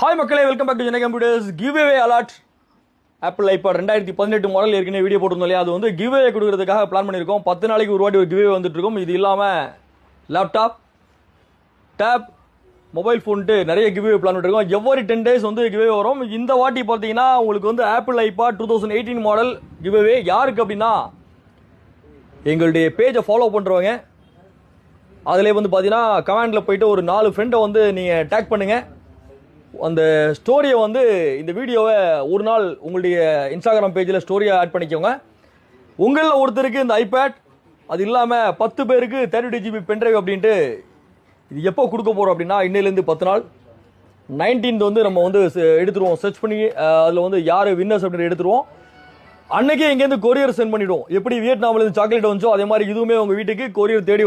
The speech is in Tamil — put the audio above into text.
ஹாய் மக்களே, welcome back to Jenai computers. Giveaway alert. Apple iPad 2018 model ஏற்கனவே வீடியோ போட்டிருந்தோம் இல்லையா? அது வந்து கிவ்அவே கொடுக்கறதுக்காக பிளான் பண்ணியிருக்கோம். 10 நாளைக்கு ஒரு வாட்டி ஒரு கிவ்அவே வந்துட்டு இருக்கும். இது இல்லாமல் லேப்டாப், டேப், மொபைல் ஃபோன்ட்டு நிறைய கிவ்அவே பிளான் பண்ணிருக்கோம். எவ்வரி 10 days வந்து கிவ்அவே வரும். இந்த வாட்டி பார்த்தீங்கன்னா உங்களுக்கு வந்து ஆப்பிள் ஐபாட் 2018 மாடல் கிவ்அவே யாருக்கு அப்படின்னா எங்களுடைய பேஜை ஃபாலோ பண்ணுறவங்க. அதிலே வந்து பார்த்தீங்கன்னா கமெண்டில் போயிட்டு ஒரு 4 ஃப்ரெண்டை வந்து நீங்கள் டேக் பண்ணுங்கள். அந்த ஸ்டோரியை வந்து இந்த வீடியோவை ஒரு நாள் உங்களுடைய இன்ஸ்டாகிராம் பேஜில் ஸ்டோரியை ஆட் பண்ணிக்கோங்க. உங்களில் ஒருத்தருக்கு இந்த ஐபேட், அது இல்லாமல் 10 பேருக்கு 32 GB பென்ட்ரைவ் அப்படின்ட்டு இது எப்போ கொடுக்க போகிறோம் அப்படின்னா இன்னிலேருந்து 10 நாள் 19th வந்து நம்ம வந்து எடுத்துருவோம். சர்ச் பண்ணி அதில் வந்து யார் வின்னர்ஸ் அப்படின்னு எடுத்துருவோம். அன்னைக்கே இங்கேருந்து கொரியர் சென்ட் பண்ணிவிடுவோம். எப்படி வியட்நாம்லேருந்து சாக்லேட் வந்துச்சோ அதே மாதிரி இதுவுமே உங்கள் வீட்டுக்கு கொரியர் தேடி